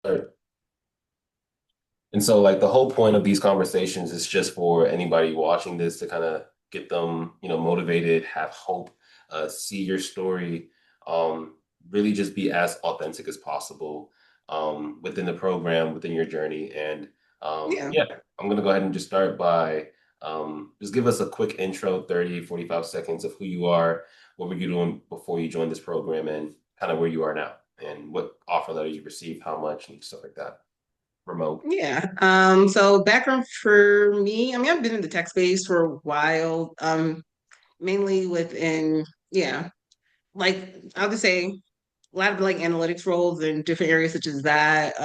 Right. And so, like, the whole point of these conversations is just for anybody watching this to kind of get them, motivated, have hope, see your story, really just be as authentic as possible, within the program, within your journey. And Yeah. yeah, I'm going to go ahead and just start by just give us a quick intro, 30, 45 seconds of who you are, what were you doing before you joined this program, and kind of where you are now, and what offer letter you received, how much, and stuff like that. Remote. Yeah. So background for me, I mean, I've been in the tech space for a while, mainly within, yeah, like I'll just say a lot of like analytics roles in different areas such as that.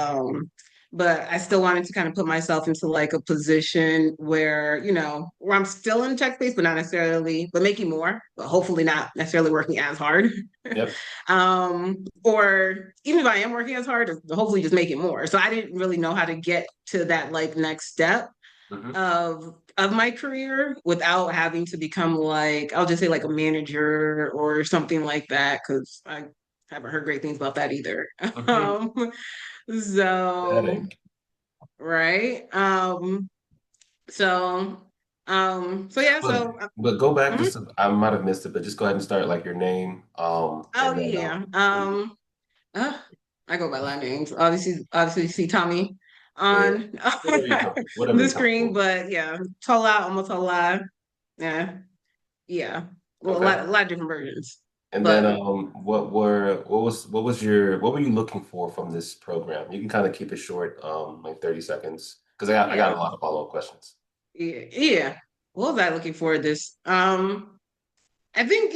But I still wanted to kind of put myself into like a position where, where I'm still in tech space, but not necessarily, but making more, but hopefully not necessarily working as hard. Yep. Or even if I am working as hard, hopefully just make it more. So I didn't really know how to get to that like next step Hmm. of my career without having to become like I'll just say like a manager or something like that because I haven't heard great things about that either. Hmm. Um, so Headache. right. So so yeah, But so but go back mhm. just I might have missed it, but just go ahead and start like your name, Oh and then yeah. Uh, I go by a lot of names. Obviously you see Tommy yeah, on whatever the you're screen, comfortable but yeah, Tola, Omotola. Yeah. Yeah. with. Well, Okay. a lot of different versions. And then But what were you looking for from this program? You can kind of keep it short, like 30 seconds, because I got a yeah, lot of follow-up questions. yeah. What was I looking for this? I think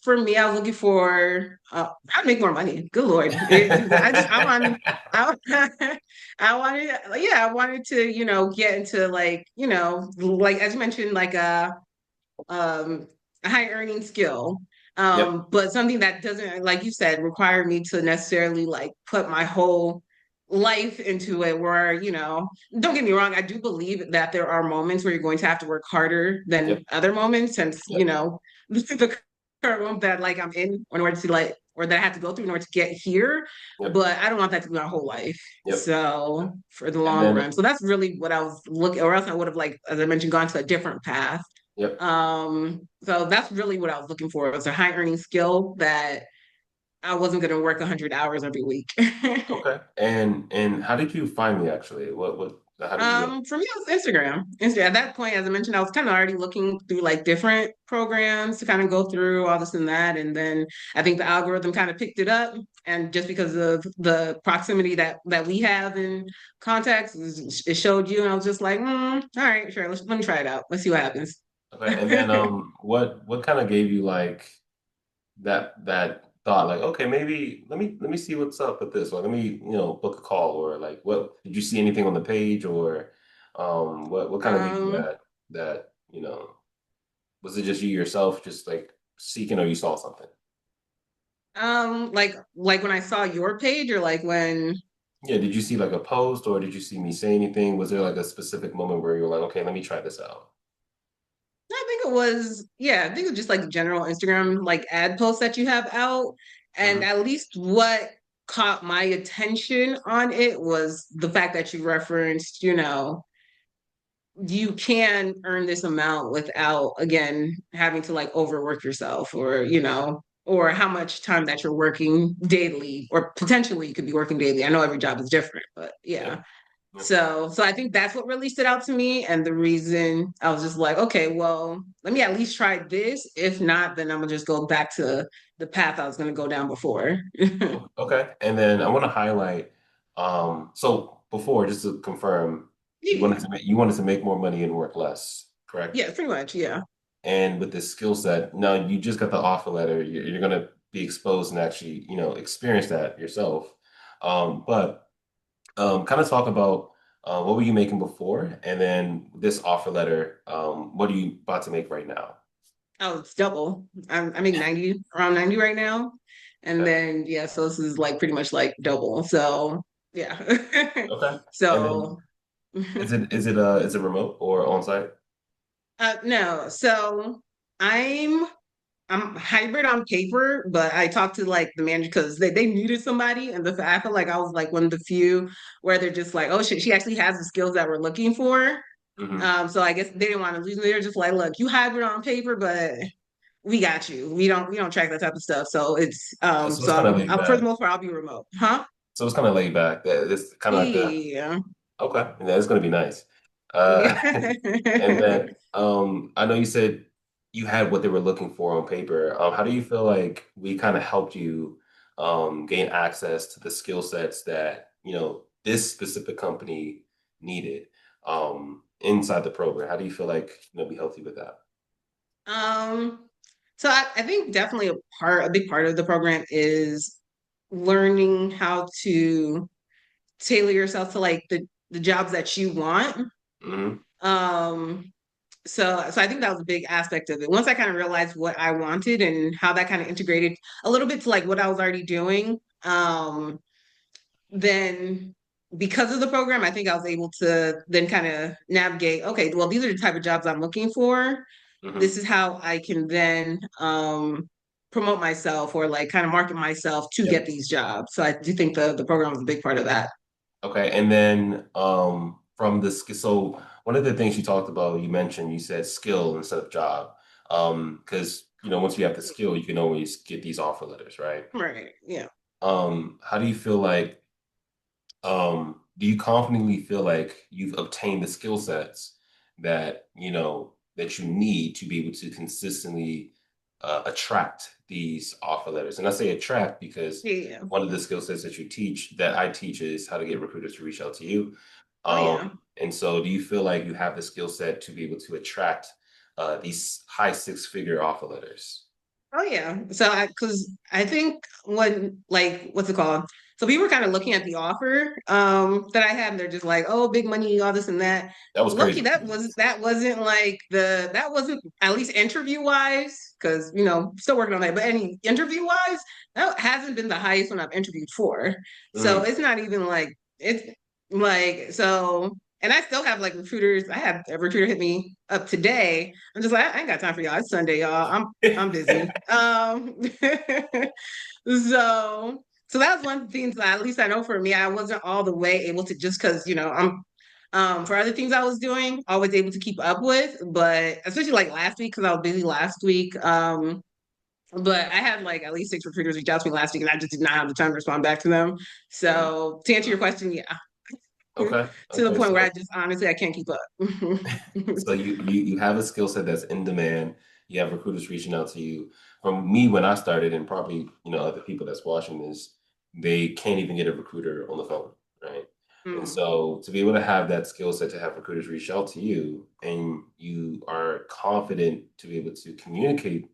for me, I was looking for I'd make more money. Good Lord. I wanted I, I wanted yeah, I wanted to, get into like, like as you mentioned, like um a high earning skill. Yep. But something that doesn't, like you said, require me to necessarily like put my whole life into it where, don't get me wrong, I do believe that there are moments where you're going to have to work harder than Yep. other moments since, Yep. the current one that like I'm in order to like or that I have to go through in order to get here. Yep. But I don't want that to be my whole life. Yep. So for the And long then run. So that's really what I was looking, or else I would have like, as I mentioned, gone to a different path. yep. So that's really what I was looking for. It was a high earning skill that I wasn't going to work 100 hours every week. Okay. And how did you find me actually? What how did you For me, it was Instagram. Instagram. At that point, as I mentioned, I was kind of already looking through like different programs to kind of go through all this and that. And then I think the algorithm kind of picked it up. And just because of the proximity that we have in contacts, it showed you. And I was just like, all right, sure, let me try it out. Let's see what happens. okay, and then what kind of gave you like that thought like, okay, maybe let me see what's up with this, or let me, book a call, or like, what did you see anything on the page, or what kind of gave you um, that, was it just you yourself just like seeking, or you saw something? like when I saw your page or like when Yeah, did you see like a post, or did you see me say anything? Was there like a specific moment where you were like, okay, let me try this out? I think it was, yeah, I think it was just like general Instagram like ad posts that you have out. And Hmm. at least what caught my attention on it was the fact that you referenced, you can earn this amount without, again, having to like overwork yourself or, or how much time that you're working daily or potentially you could be working daily. I know every job is different, but yeah. Yep. Yep. So I think that's what really stood out to me. And the reason I was just like, okay, well, let me at least try this. If not, then I'm gonna just go back to the path I was gonna go down before. Okay. And then I want to highlight, so before, just to confirm, Yeah. you wanted to make more money and work less, correct? Yeah, pretty much. Yeah. And with this skill set, now you just got the offer letter, you're going to be exposed and actually, experience that yourself. But kind of talk about what were you making before, and then this offer letter, what are you about to make right now? Oh, it's double. I make 90, around 90 right now. And Okay. then yeah, so this is like pretty much like double. So yeah. Okay. And then So is it remote or on site? no. So I'm I'm hybrid on paper, but I talked to like the manager because they needed somebody, and I felt like I was like one of the few where they're just like, oh shit, she actually has the skills that we're looking for. Hmm. So I guess they didn't want to lose me. They're just like, look, you hybrid on paper, but we got you. We don't track that type of stuff. So it's So it's kind of laid for the back. most part I'll be remote. Huh? So it's kind of laid back. It's kind of like the Yeah. okay, yeah, it's gonna be nice. Yeah. And then I know you said you had what they were looking for on paper. How do you feel like we kind of helped you gain access to the skill sets that, this specific company needed inside the program? How do you feel like, we helped you with that? Um, so I think definitely a big part of the program is learning how to tailor yourself to like the jobs that you want. Hmm. Um, so I think that was a big aspect of it. Once I kind of realized what I wanted and how that kind of integrated a little bit to like what I was already doing, then because of the program, I think I was able to then kind of navigate, okay, well, these are the type of jobs I'm looking for. Hmm. This is how I can then promote myself or like kind of market myself to get Yep. these jobs. So I do think the program was a big part of that. Okay, and then from so one of the things you talked about, you said skill instead of job. Because once you have the skill, you can always get these offer letters, right? Right. Yeah. How do you feel like do you confidently feel like you've obtained the skill sets that that you need to be able to consistently attract these offer letters? And I say attract because Yeah. one of the skill sets that I teach is how to get recruiters to reach out to you. Oh yeah. And so, do you feel like you have the skill set to be able to attract these high six-figure offer letters? Oh yeah. Because I think when like what's it called? So people were kind of looking at the offer that I had, and they're just like, oh, big money, all this and that. That was Lucky crazy. that wasn't like that wasn't at least interview wise, because still working on that. But any interview wise, that hasn't been the highest one I've interviewed for. So Mhm. it's not even like it's like so. And I still have like recruiters. I had a recruiter hit me up today. I'm just like, I ain't got time for y'all. It's Sunday, y'all. I'm busy. So that was one of the things that at least I know for me, I wasn't all the way able to just because, I'm for other things I was doing, I was able to keep up with, but especially like last week because I was busy last week. But I had like at least six recruiters reach out to me last week and I just did not have the time to respond back to them. Mhm. So to answer your question, yeah, Okay. to the Okay. point where I So just honestly I can't keep up. So you have a skill set that's in demand. You have recruiters reaching out to you. From me when I started, and probably other people that's watching this, they can't even get a recruiter on the phone, right? And Mm, so to be able to have that skill set to have recruiters reach out to you, and you are confident to be able to communicate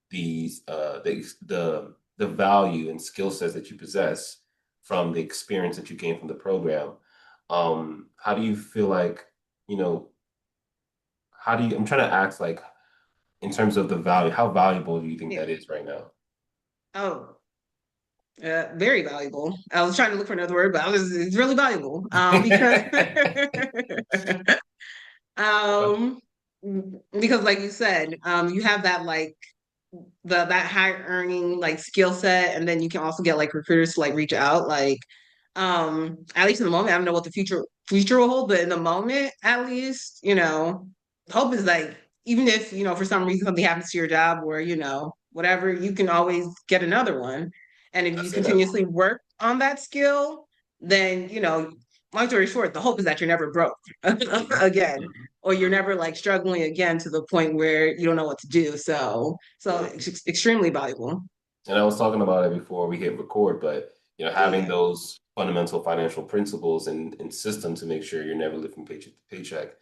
these the value and skill sets that you possess from the experience that you gained from the program. How do you feel like you know? I'm trying to ask like in terms of the value, how valuable do you think yeah. that is right now? Oh, very valuable. I was trying to look for another word, but it's really valuable. Because um because like you said, you have that like that high earning like skill set, and then you can also get like recruiters to like reach out like at least in the moment, I don't know what the future will hold, but in the moment at least, hope is like even if for some reason something happens to your job or whatever, you can always get another one. And if I you say that. continuously work on that skill, then long story short, the hope is that you're never broke Mhm. again, Mhm. or you're never like struggling again to the point where you don't know what to do. So Mhm. it's extremely valuable. And I was talking about it before we hit record, but having Yeah. those fundamental financial principles and system to make sure you're never living paycheck to paycheck.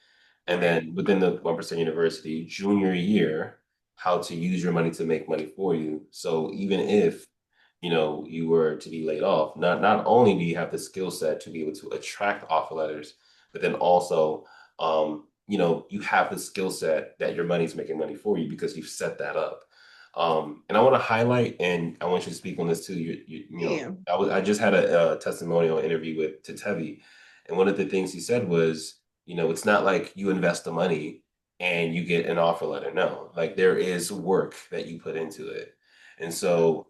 And Right. then within the 1% University junior year, how to use your money to make money for you. So even if you were to be laid off, not only do you have the skill set to be able to attract offer letters, but then also you have the skill set that your money's making money for you because you've set that up. And I want to highlight, and I want you to speak on this too. Yeah. I just had a testimonial interview with Tetevi, and one of the things he said was, it's not like you invest the money and you get an offer letter. No, like there is work that you put into it. And so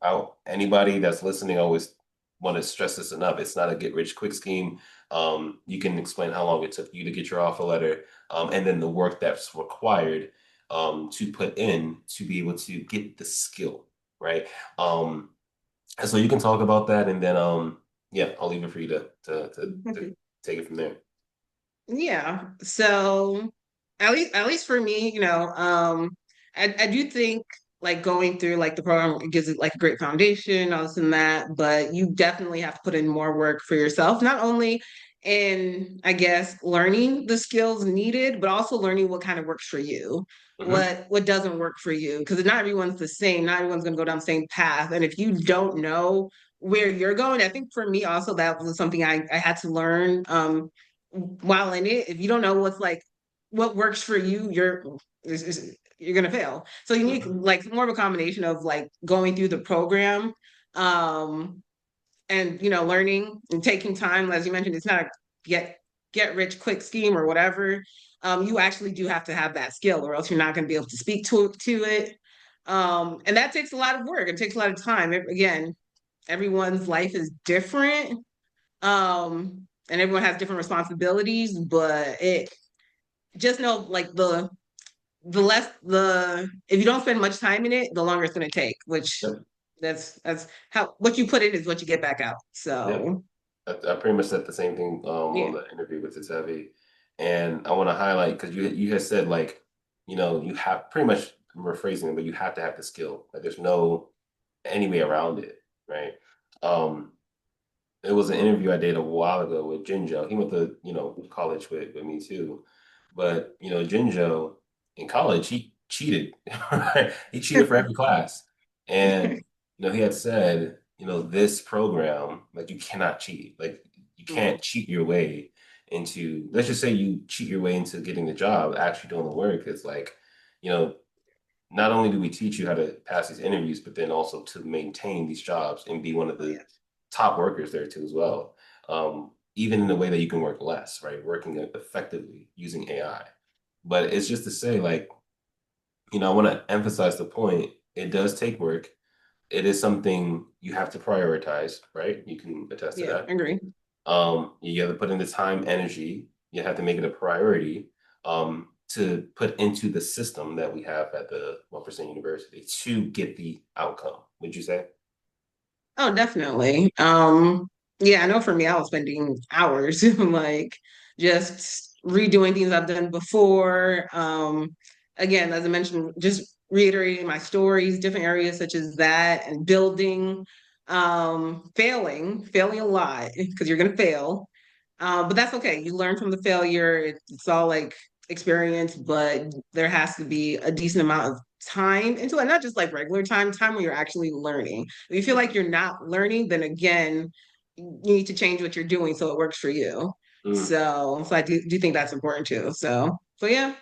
anybody that's listening always want to stress this enough. It's not a get rich quick scheme. You can explain how long it took you to get your offer letter, and then the work that's required to put in to be able to get the skill, right? And so you can talk about that, and then yeah, I'll leave it for you to take it from there. Yeah. So at least for me, I do think like going through like the program it gives it like a great foundation, all this and that, but you definitely have to put in more work for yourself, not only in, I guess, learning the skills needed, but also learning what kind of works for you, Hmm. what doesn't work for you. Because not everyone's the same, not everyone's gonna go down the same path. And if you don't know where you're going, I think for me also that was something I had to learn. While in it, if you don't know what's like what works for you, you're gonna fail. So you need Hmm. like more of a combination of like going through the program, um, and learning and taking time. As you mentioned, it's not a get rich quick scheme or whatever. You actually do have to have that skill, or else you're not gonna be able to speak to it. And that takes a lot of work. It takes a lot of time. Again, everyone's life is different, and everyone has different responsibilities, but it just know like the less the if you don't spend much time in it, the longer it's going to take, which Yep. that's how what you put in is what you get back out. Yep. So I pretty much said the same thing on yeah. the interview with Tetevi. And I want to highlight because you had said like, you have pretty much I'm rephrasing it, but you have to have the skill. Like there's no any way around it, right? Um, it was an interview I did a while ago with Jinjo. He went to, college with me too. But, Jinjo in college, he cheated, right? He cheated for every class. And, he had said, this program, like you cannot cheat. Like you Mm, can't cheat your way into, let's just say you cheat your way into getting the job, actually doing the work. It's like, you know, not only do we teach you how to pass these interviews, but then also to maintain these jobs and be one of oh the yeah. top workers there too as well. Even in the way that you can work less, right? Working effectively using AI. But it's just to say, like, I want to emphasize the point. It does take work. It is something you have to prioritize, right? You can attest to Yeah, that. I agree. You have to put in the time, energy. You have to make it a priority to put into the system that we have at the 1% University to get the outcome. Would you say? Oh, definitely. Yeah, I know for me, I was spending hours like just redoing things I've done before. Again, as I mentioned, just reiterating my stories, different areas such as that, and building, failing a lot because you're gonna fail. But that's okay. You learn from the failure. It's all like experience, but there has to be a decent amount of time into it, not just like regular time when you're actually learning. If you feel like you're not learning, then again, you need to change what you're doing so it works for you. Mm, So I do think that's important too. So yeah.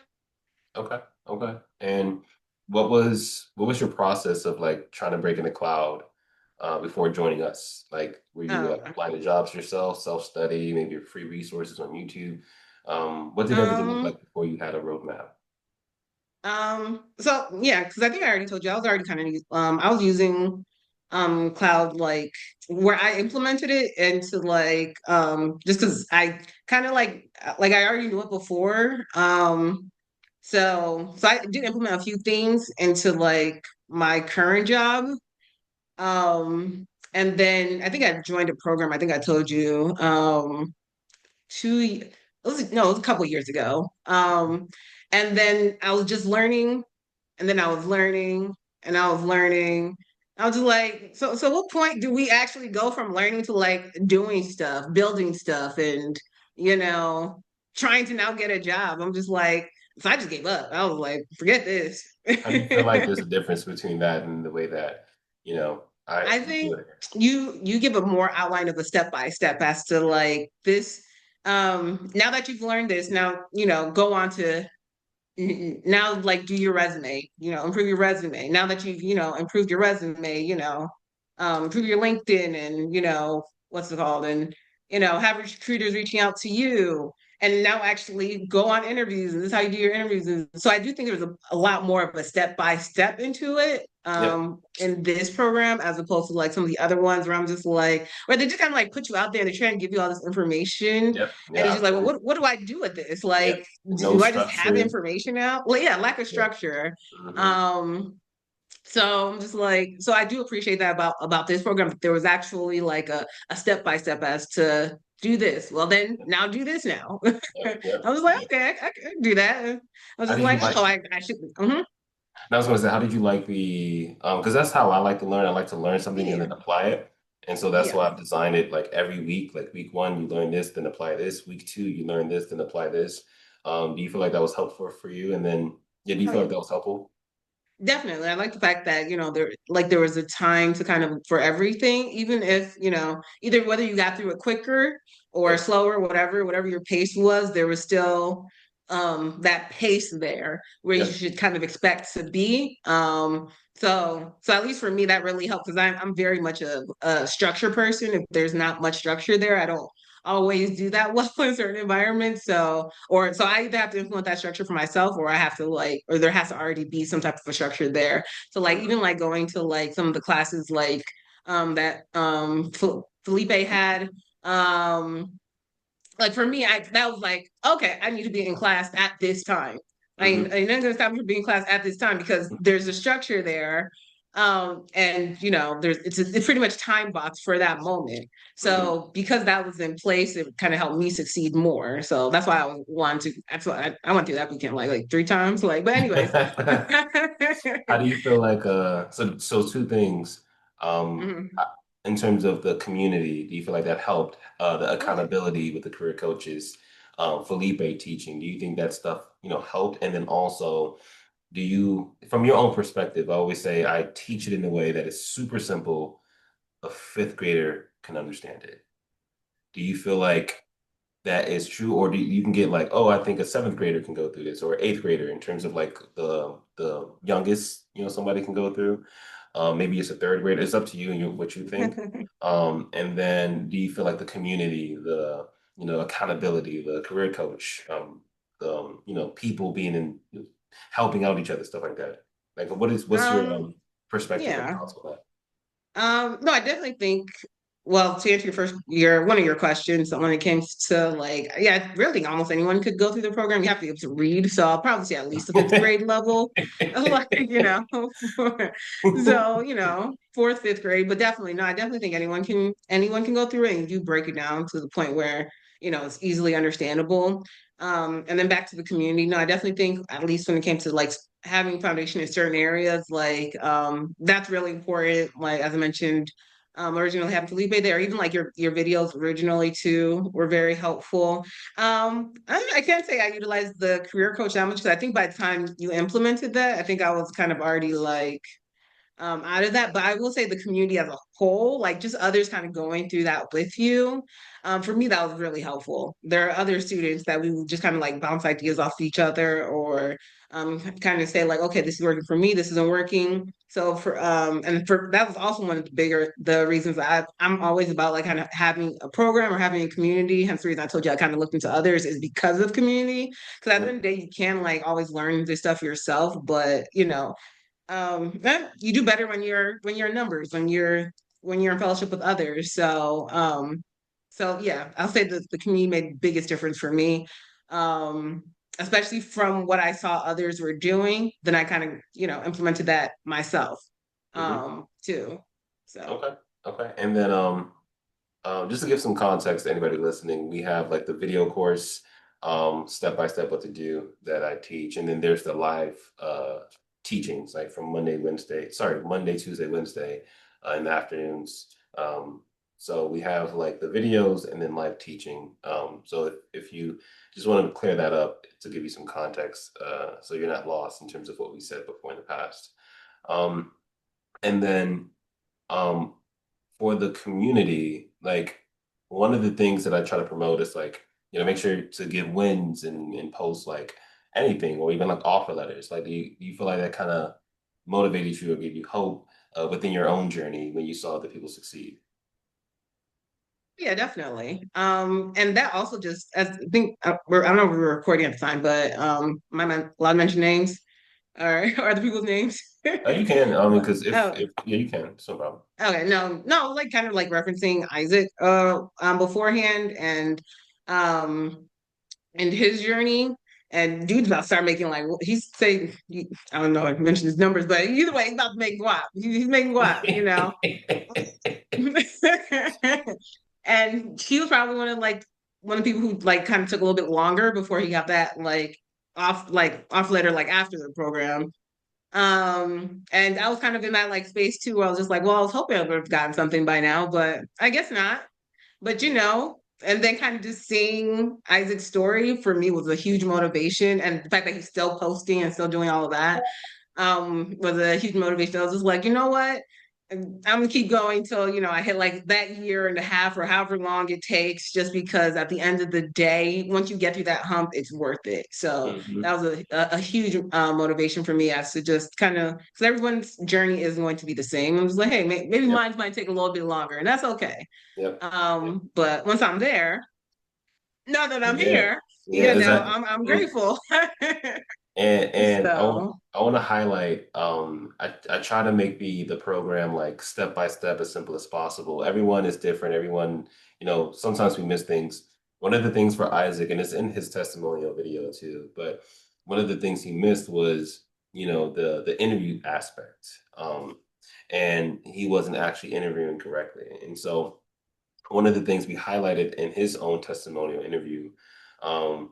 okay, okay. And what was your process of like trying to break in the cloud before joining us? Like, were you Uh, applying to jobs yourself, self-study, maybe free resources on YouTube? What did everything look um, like before you had a roadmap? so yeah, because I think I already told you I was already kind of I was using cloud like where I implemented it into like just because I kind of like I already knew it before. So I did implement a few things into like my current job. Um and then I think I joined a program, I think I told you, it was no, it was a couple years ago. And then I was just learning, and then I was learning, and I was learning. I was just like, so what point do we actually go from learning to like doing stuff, building stuff, and you know, trying to now get a job? I'm just like, so I just gave up. I was like, forget this. How do you feel like there's a difference between that and the way that, I I we do think it here? you give a more outline of a step by step as to like this. Now that you've learned this, now go on to now like do your resume, improve your resume. Now that you've improved your resume, improve your LinkedIn, and what's it called, and have recruiters reaching out to you, and now actually go on interviews, and this is how you do your interviews. And so I do think there's a lot more of a step by step into it Yep. in this program as opposed to like some of the other ones where I'm just like where they just kind of like put you out there and they try and give you all this information, Yep. and Yeah. it's just like, well, Absolutely. what do I do with this? Yep. Like, No do I just have structure. information out? Well, yeah, lack of Yeah. structure. Hmm. um so I'm just like, so I do appreciate that about this program. There was actually like a step by step as to do this. Well, then now do this now. Yep. I Yep. was like, Yep. okay, I can do that. I was How just did you like, like? oh, I should. Mhm. And I was going to say, how did you like the? Because that's how I like to learn. I like to learn something and Yeah, then apply it. And so that's yeah. why I've designed it like every week. Like week one, you learn this, then apply this. Week two, you learn this, then apply this. Do you feel like that was helpful for you? And then, yeah, do you Oh, feel yeah. like that was helpful? Definitely. I like the fact that, there was a time to kind of for everything, even if, either whether you got through it quicker or Yep. slower, whatever your pace was, there was still that pace there where you Yep. should kind of expect to be. So at least for me, that really helped because I'm very much a structure person. If there's not much structure there, I don't always do that well in certain environments. So I either have to implement that structure for myself or I have to like, or there has to already be some type of a structure there. So like Mhm. even like going to like some of the classes like that Felipe had, um like for me, that was like, okay, I need to be in class at this time. Mhm. I'm not gonna stop me from being in class at this time because there's a structure there. And it's pretty much time box for that moment. Mhm. So because that was in place, it kind of helped me succeed more. So that's why I was wanting to. That's why I went through that weekend like 3 times. Like, but anyways. How do you feel like so two things Mhm. in terms of the community, do you feel like that helped the Oh yeah. accountability with the career coaches, Felipe teaching, do you think that stuff, helped? And then also, do you, from your own perspective, I always say I teach it in a way that is super simple, a fifth grader can understand it. Do you feel like that is true, or do you can get like, oh, I think a seventh grader can go through this, or eighth grader in terms of like the youngest, somebody can go through. Maybe it's a third grader. It's up to you and what you think. And then do you feel like the community, the accountability, the career coach, the people being in helping out each other, stuff like that. Like, what's your um, perspective and yeah. thoughts on that? No, I definitely think, well, to answer one of your questions, when it came to like, yeah, I really think almost anyone could go through the program. You have to be able to read. So I'll probably say at least the fifth grade level. Like, so, fourth, fifth grade, but definitely, no, I definitely think anyone can go through it and you do break it down to the point where, it's easily understandable. And then back to the community. No, I definitely think at least when it came to like having foundation in certain areas, like that's really important. Like as I mentioned, originally having Felipe there, even like your videos originally too were very helpful. I can't say I utilized the career coach that much because I think by the time you implemented that, I think I was kind of already like out of that. But I will say the community as a whole, like just others kind of going through that with you, for me, that was really helpful. There are other students that we would just kind of like bounce ideas off each other or kind of say like, okay, this is working for me, this isn't working. So and for that was also one of the reasons I'm always about like kind of having a program or having a community. Hence the reason I told you I kind of looked into others is because of community. Because at the end of the day, you can like always learn this stuff yourself, but you do better when you're in numbers, when you're in fellowship with others. So yeah, I'll say that the community made the biggest difference for me. um Especially from what I saw others were doing, then I kind of implemented that myself too. So Okay. Okay. And then just to give some context to anybody listening, we have like the video course, step by step what to do that I teach, and then there's the live teachings like from Monday, Tuesday, Wednesday in the afternoons. So we have like the videos and then live teaching. So if you just want to clear that up to give you some context, so you're not lost in terms of what we said before in the past. Um, and then um, for the community, like one of the things that I try to promote is like, make sure to give wins and post like anything or even like offer letters. Like, do you feel like that kind of motivated you or gave you hope within your own journey when you saw other people succeed? Yeah, definitely. And that also just, as I think, I don't know if we were recording at the time, but my man, allowed to mention names or or other people's names. You can, I mean, But, because oh, if yeah, you can, it's no problem. okay, no, like kind of like referencing Isaac beforehand um and his journey. And dude's about to start making like he's saying I don't know, I mentioned his numbers, but either way, he's about to make guap. He's making guap, you know. And he was probably one of the people who like kind of took a little bit longer before he got that off letter like after the program. And I was kind of in that like space too, where I was just like, well, I was hoping I would have gotten something by now, but I guess not. But and then kind of just seeing Isaac's story for me was a huge motivation. And the fact that he's still posting and still doing all of that was a huge motivation. I was just like, you know what? I'm gonna keep going till I hit like that year and a half or however long it takes, just because at the end of the day, once you get through that hump, it's worth it. So Hmm. that was a huge motivation for me as to just kind of because everyone's journey isn't going to be the same. I was like, hey, maybe Yep, mine might take a little bit longer, and that's okay. yep, yep. But once I'm there, now that I'm Yeah, here, yeah, exactly. I'm Mm. grateful. And So I want to highlight I try to make the program like step by step as simple as possible. Everyone is different. Everyone, sometimes we miss things. One of the things for Isaac, and it's in his testimonial video too, but one of the things he missed was, the interview aspect. And he wasn't actually interviewing correctly. And so one of the things we highlighted in his own testimonial interview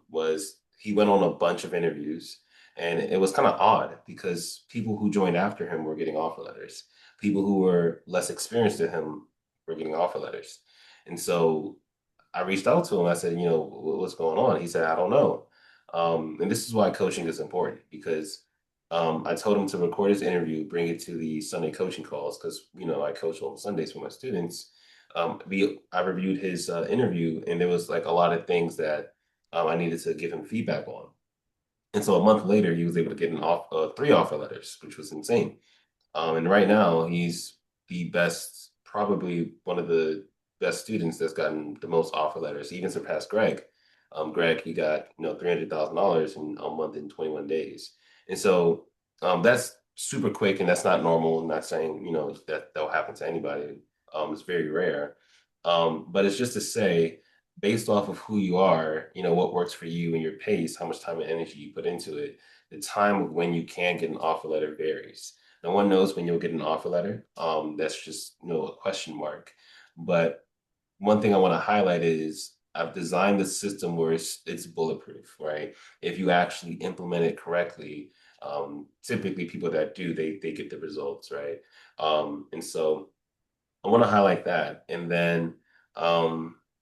was he went on a bunch of interviews, and it was kind of odd because people who joined after him were getting offer letters. People who were less experienced than him were getting offer letters. And so I reached out to him. I said, what's going on? He said, I don't know. And this is why coaching is important because I told him to record his interview, bring it to the Sunday coaching calls because, I coach on Sundays for my students. I reviewed his interview, and there was like a lot of things that I needed to give him feedback on. And so a month later, he was able to get three offer letters, which was insane. And right now, he's the best, probably one of the best students that's gotten the most offer letters. He even surpassed Greg. Greg, he got $300,000 in a month in 21 days, and so that's super quick, and that's not normal. I'm not saying that'll happen to anybody. It's very rare, but it's just to say, based off of who you are, what works for you and your pace, how much time and energy you put into it. The time of when you can get an offer letter varies. No one knows when you'll get an offer letter. That's just a question mark. But one thing I want to highlight is I've designed the system where it's bulletproof, right? If you actually implement it correctly, typically people that do they get the results, right? And so I want to highlight that. And then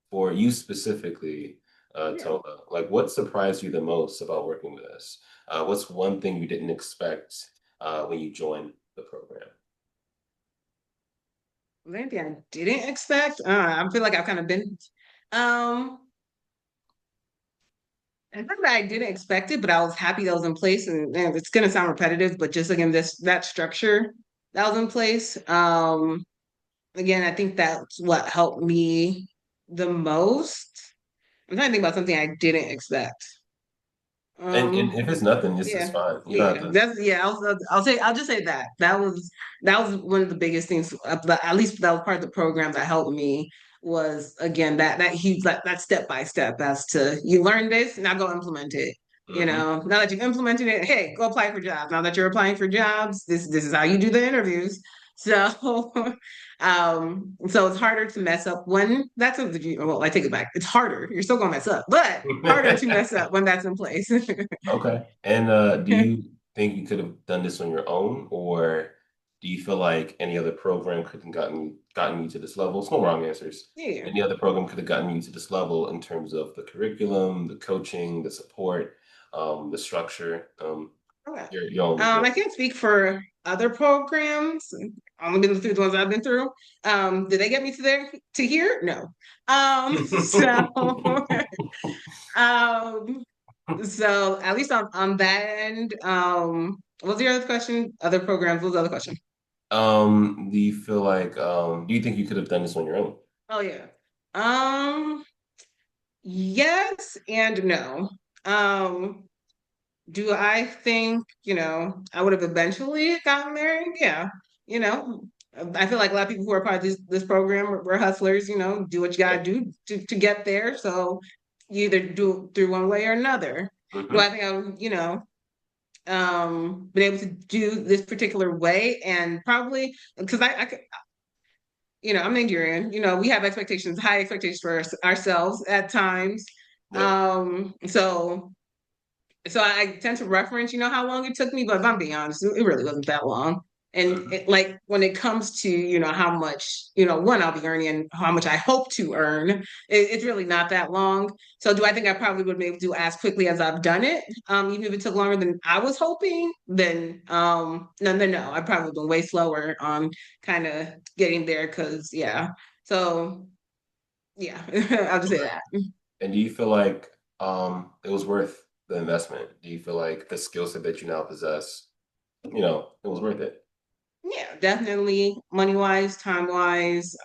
for you specifically, yeah. Tola, like what surprised you the most about working with us? What's one thing you didn't expect when you joined the program? Anything I didn't expect. I feel like I've kind of been. Um, I think that I didn't expect it, but I was happy that was in place. And it's gonna sound repetitive, but just again, this that structure that was in place. Again, I think that's what helped me the most. I'm trying to think about something I didn't expect. And if it's nothing, it's Yeah, fine. You don't have yeah, to. that's yeah. I'll just say that that was one of the biggest things. At least that was part of the program that helped me was again that huge that step by step as to you learn this now go implement it. Hmm. Now that you've implemented it, hey, go apply for jobs. Now that you're applying for jobs, this is how you do the interviews. So, so it's harder to mess up when that's well, I take it back. It's harder. You're still gonna mess up, but harder to mess up when that's in place. Okay. And do you think you could have done this on your own, or do you feel like any other program could have gotten you to this level? It's no wrong answers. Yeah. Any other program could have gotten you to this level in terms of the curriculum, the coaching, the support, the structure. Okay. Your own. I can't speak for other programs. I've only been through the ones I've been through. Did they get me to there to here? No. So um so at least on that end, what's your other question? Other programs, what's the other question? Do you feel like do you think you could have done this on your own? Oh yeah. Um, yes and no. Um, do I think, I would have eventually gotten there? Yeah. You know, I feel like a lot of people who are part of this program we're hustlers, do what you gotta Yep. do to get there. So you either do it through one way or another. Do Hmm. I think I would, been able to do this particular way and probably because I'm Nigerian, we have expectations, high expectations for ourselves at times. Yep. So I tend to reference, how long it took me, but if I'm being honest, it really wasn't that long. And Hmm. like when it comes to, how much, one I'll be earning and how much I hope to earn, it's really not that long. So do I think I probably would be able to do as quickly as I've done it? Even if it took longer than I was hoping, then no, I probably been way slower on kind of getting there because yeah. So yeah, I'll just say Okay. that. And do you feel like it was worth the investment? Do you feel like the skill set that you now possess, it was worth it? Yeah, definitely money wise, time wise,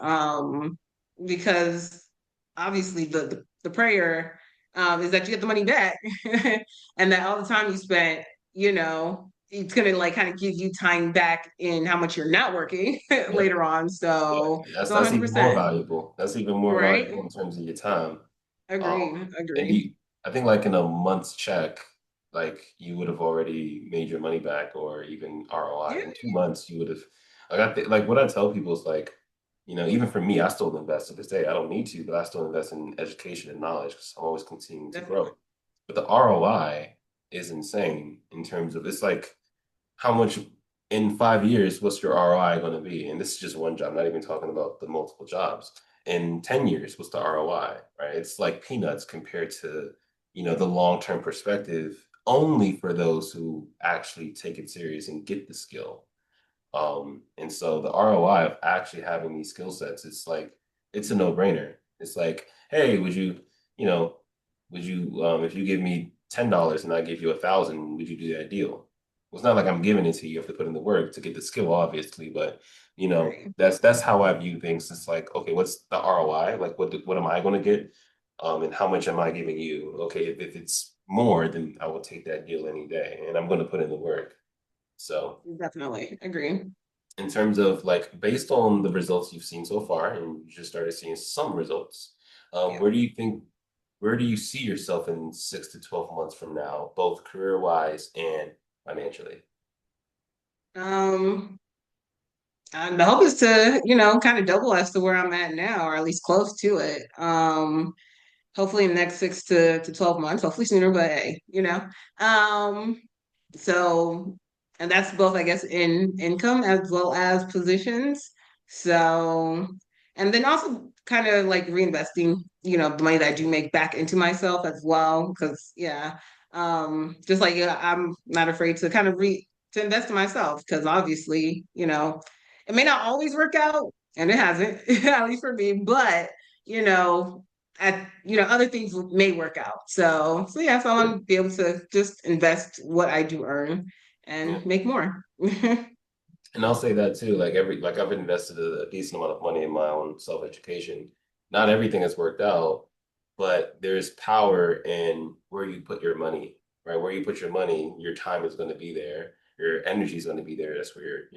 because obviously the prayer is that you get the money back and that all the time you spent, it's gonna like kind of give you time back in how much you're not working Yep. later on. Yeah. So That's so that's even more 100%. valuable. That's even more Right? valuable in terms of your time. Agreed. And Agreed. I think like in a month's check, like you would have already made your money back or even ROI. Yeah, In 2 months, you would have like like what I tell people is like, even for me, I still invest to this day. I don't need to, but I still invest in education and knowledge because I'm always continuing to definitely. grow. But the ROI is insane in terms of it's like how much in 5 years, what's your ROI going to be? And this is just one job, not even talking about the multiple jobs. In 10 years, what's the ROI, right? It's like peanuts compared to, the long-term perspective only for those who actually take it serious and get the skill. And so the ROI of actually having these skill sets, it's like it's a no-brainer. It's like, hey, you know, if you give me $10 and I give you 1,000, would you do that deal? Well, it's not like I'm giving it to you. You have to put in the work to get the skill, obviously, but Right. that's how I view things. It's like, okay, what's the ROI? Like, what am I going to get? And how much am I giving you? Okay, if it's more, then I will take that deal any day, and I'm going to put in the work. So Definitely. Agree. in terms of like based on the results you've seen so far, and you just started seeing some results, Yeah. where do you see yourself in 6 to 12 months from now, both career wise and financially? Um, and the hope is to, kind of double as to where I'm at now, or at least close to it. Hopefully in the next 6 to 12 months, hopefully sooner, but hey, Um, so, and that's both, I guess, in income as well as positions. So, and then also kind of like reinvesting, the money that I do make back into myself as well. Because, yeah, just like I'm not afraid to kind of to invest in myself because obviously, it may not always work out, and it hasn't, at least for me, but, you know, other things may work out. So yeah, so I Yeah, want to be able to just invest what I do earn yeah. and make more. And I'll say that too. Like I've invested a decent amount of money in my own self education. Not everything has worked out, but there's power in where you put your money, right? Where you put your money, your time is going to be there. Your energy is going to be there. That's where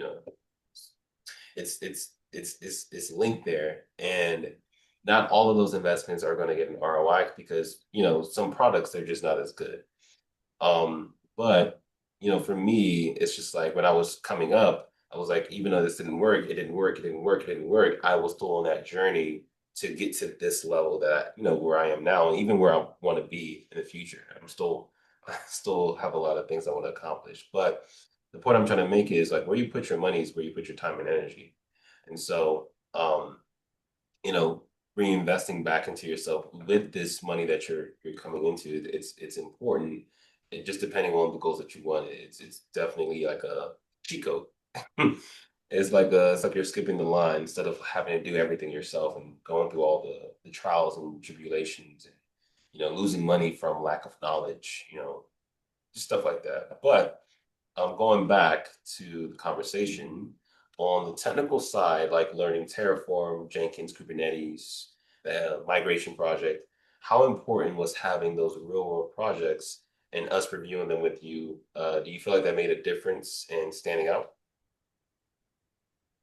it's linked there, and not all of those investments are going to get an ROI because some products they're just not as good. But for me, it's just like when I was coming up, I was like, even though this didn't work, it didn't work, it didn't work, it didn't work. I was still on that journey to get to this level that where I am now, and even where I want to be in the future. I still have a lot of things I want to accomplish. But the point I'm trying to make is like where you put your money is where you put your time and energy. And so, you know, reinvesting back into yourself with this money that you're coming into, it's important. It just depending on the goals that you want, it's definitely like a cheat code. It's like you're skipping the line instead of having to do everything yourself and going through all the trials and tribulations and losing money from lack of knowledge, just stuff like that. But going back to the conversation on the technical side, like learning Terraform, Jenkins, Kubernetes, the migration project, how important was having those real world projects and us reviewing them with you? Do you feel like that made a difference in standing out?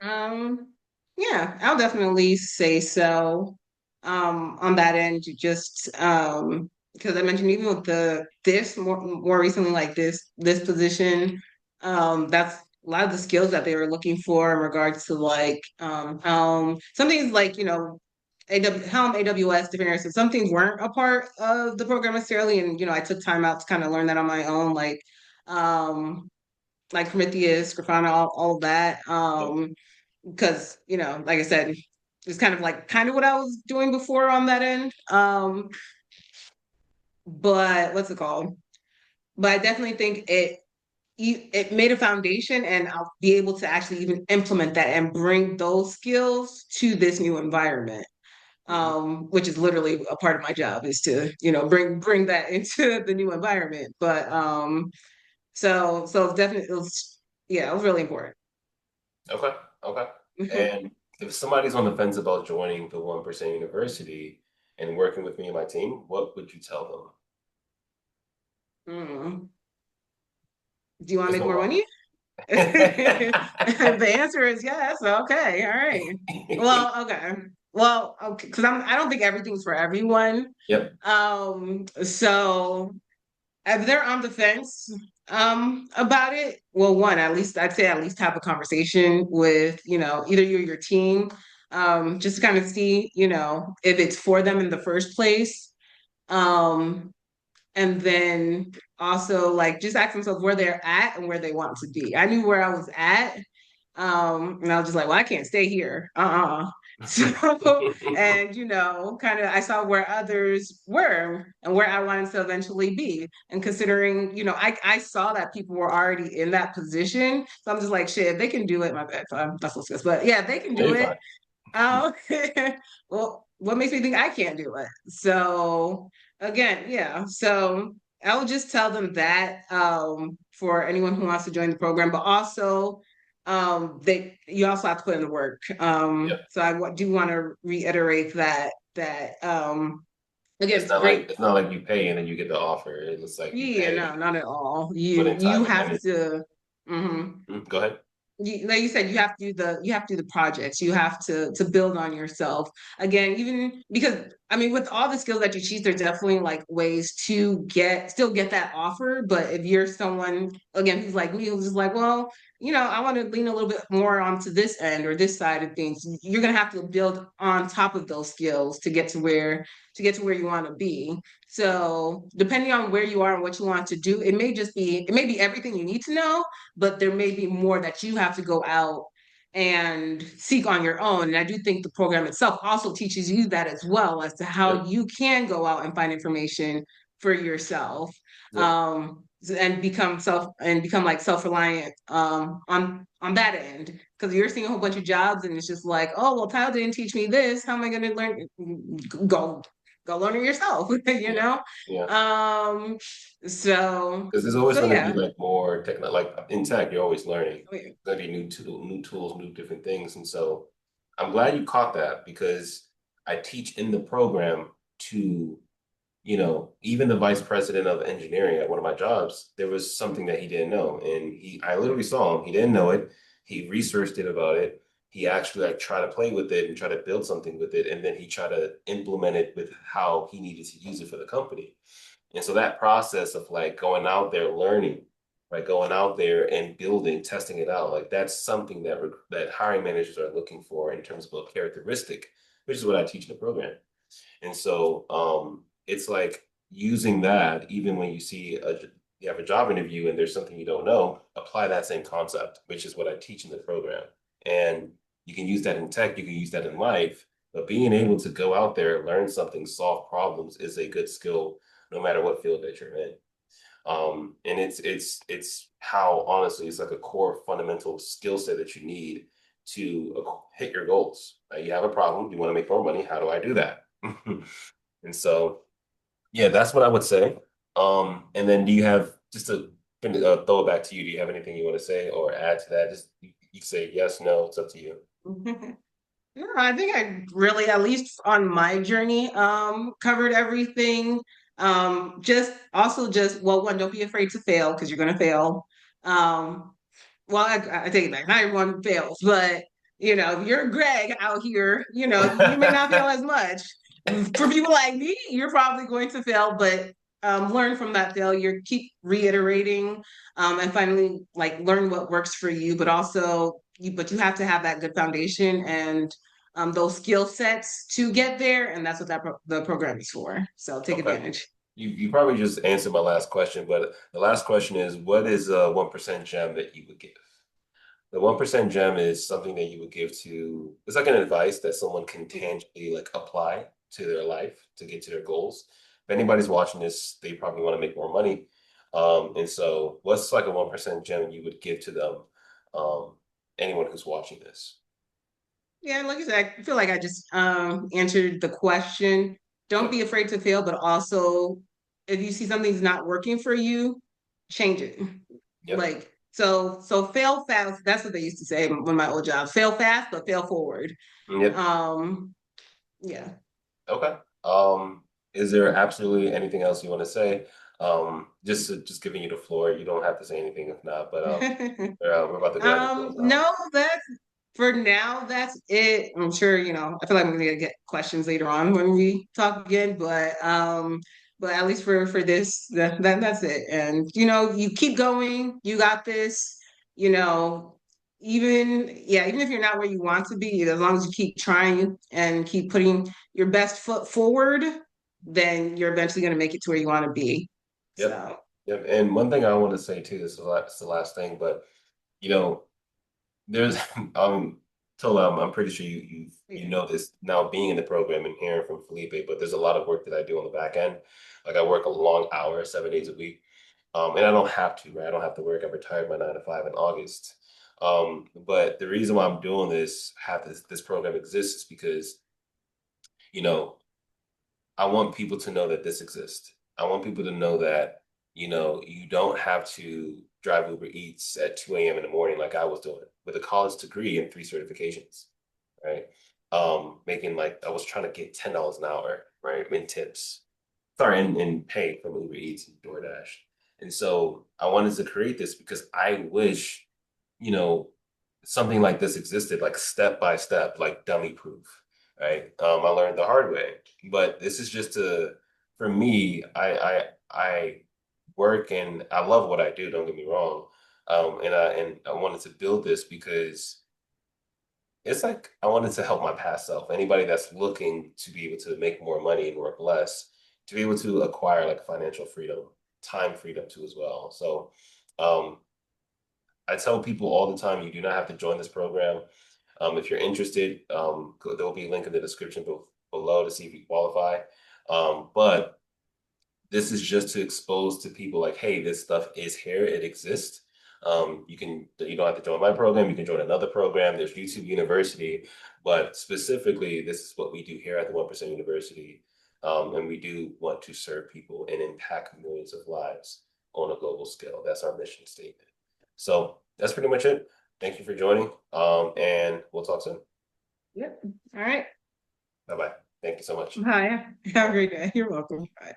Um, yeah, I'll definitely say so. On that end, you just because I mentioned even with the this more recently, like this position, that's a lot of the skills that they were looking for in regards to like Helm. Some things like Helm, AWS, different areas. So some things weren't a part of the program necessarily, and I took time out to kind of learn that on my own, um like Prometheus, Grafana, all of that. Yep. Because like I said, it's kind of what I was doing before on that end. But what's it called? But I definitely think it made a foundation, and I'll be able to actually even implement that and bring those skills to this new environment. Hmm. Which is literally a part of my job is to bring that into the new environment. But so definitely it was really important. Okay. Okay. And if somebody's on the fence about joining the 1% University and working with me and my team, what would you tell Mm. Do you want to them? There's make no more wrong. money? The answer is yes. Okay, all right. Well, okay. Well, okay, because I don't think everything's for everyone. Yep. So if they're on the fence about it, well, one, at least I'd say at least have a conversation with, either you or your team, just to kind of see, if it's for them in the first place. Um, and then also like just ask themselves where they're at and where they want to be. I knew where I was at, and I was just like, well, I can't stay here. So, and kind of I saw where others were and where I wanted to eventually be. And considering, I saw that people were already in that position. So I'm just like, shit, if they can do it, my bad. That's what's good. But yeah, they can No, do you're it. fine. Um, well, what makes me think I can't do it? So again, yeah. So I will just tell them that for anyone who wants to join the program, but also they you also have to put in the work. Yep. So do want to reiterate that again, It's it's not like great. it's not like you pay and then you get the offer. It's like you Yeah, pay, no, not at all. put You in you time and have energy. to. Mhm. Go ahead. Like you said, you have to do the projects. You have to build on yourself again. Even because I mean, with all the skills that you teach, there's definitely like ways to still get that offer. But if you're someone again who's like me, who's just like, well, I want to lean a little bit more onto this end or this side of things, you're gonna have to build on top of those skills to get to where you want to be. So depending on where you are and what you want to do, it may be everything you need to know, but there may be more that you have to go out and seek on your own. And I do think the program itself also teaches you that as well as to how Yep. you can go out and find information for yourself, Yep. and become like self-reliant on that end. Because you're seeing a whole bunch of jobs and it's just like, oh well, Tyler didn't teach me this. How am I going to learn? Go go learn it yourself, you Yeah. know. Yeah. Um, so Because there's always so going to be yeah. like more techno, like in tech, you're always learning. Oh, yeah. There's going to be new tools, new different things. And so I'm glad you caught that because I teach in the program to, even the vice president of engineering at one of my jobs, there was something that he didn't know. And I literally saw him. He didn't know it. He researched it about it. He actually like tried to play with it and try to build something with it. And then he tried to implement it with how he needed to use it for the company. And so that process of like going out there learning, right, going out there and building, testing it out, like that's something that hiring managers are looking for in terms of a characteristic, which is what I teach in the program. And so it's like using that even when you have a job interview and there's something you don't know, apply that same concept, which is what I teach in the program. And you can use that in tech, you can use that in life, but being able to go out there, learn something, solve problems is a good skill no matter what field that you're in. And it's how honestly it's like a core fundamental skill set that you need to hit your goals. You have a problem, you want to make more money. How do I do that? And so, yeah, that's what I would say. And then do you have just to throw it back to you? Do you have anything you want to say or add to that? Just you say yes, no. It's up to you. No, I think I really, at least on my journey, covered everything. Just also just well, one, don't be afraid to fail because you're gonna fail. Um, well, I take it back. Not everyone fails, but if you're Greg out here, you may not fail as much. For people like me, you're probably going to fail, but learn from that failure, keep reiterating, and finally like learn what works for you, but also but you have to have that good foundation and those skill sets to get there, and that's what the program is for. So take Okay. advantage. You probably just answered my last question, but the last question is, what is a 1% gem that you would give? The 1% gem is something that you would give to, it's like an advice that someone can tangibly like apply to their life to get to their goals. If anybody's watching this, they probably want to make more money. And so what's like a 1% gem you would give to them? Um, anyone who's watching this. Yeah, like I said, I feel like I just answered the question. Don't Yep. be afraid to fail, but also if you see something's not working for you, change it. Yep. So fail fast. That's what they used to say when my old job. Fail fast, but fail forward. Yep. Um, yeah. Okay. Um, is there absolutely anything else you want to say? Just giving you the floor. You don't have to say anything if not, but we're about to go ahead and close out. No, that's for now, that's it. I'm sure, I feel like I'm gonna get questions later on when we talk again, but at least for this, that's it. And you keep going, you got this, you know, even if you're not where you want to be, as long as you keep trying and keep putting your best foot forward, then you're eventually gonna make it to where you want to be. Yep. So Yep. And one thing I want to say too, this is the last thing, but you know, there's Tola, I'm pretty sure you yeah. know this now being in the program and hearing from Felipe, but there's a lot of work that I do on the back end. Like I work a long hour, 7 days a week. And I don't have to, right? I don't have to work. I retired my 9 to 5 in August. But the reason why I'm doing this, have this program exists is because, you know, I want people to know that this exists. I want people to know that, you don't have to drive Uber Eats at 2 a.m. in the morning like I was doing with a college degree and 3 certifications, right? Making like I was trying to get $10 an hour, right? In tips. Sorry, in pay from Uber Eats and DoorDash. And so I wanted to create this because I wish, you know, something like this existed, like step by step, like dummy proof, right? I learned the hard way, but this is just for me, I work and I love what I do. Don't get me wrong, and I wanted to build this because it's like I wanted to help my past self. Anybody that's looking to be able to make more money and work less, to be able to acquire like financial freedom, time freedom too as well. So um, I tell people all the time, you do not have to join this program. If you're interested, there will be a link in the description below to see if you qualify. But this is just to expose to people like, hey, this stuff is here, it exists. You don't have to join my program, you can join another program. There's YouTube University, but specifically, this is what we do here at the 1% University. And we do want to serve people and impact millions of lives on a global scale. That's our mission statement. So that's pretty much it. Thank you for joining. And we'll talk soon. Yep. All right. Bye bye. Thank you so much. Bye. Have a great day. You're welcome. Bye.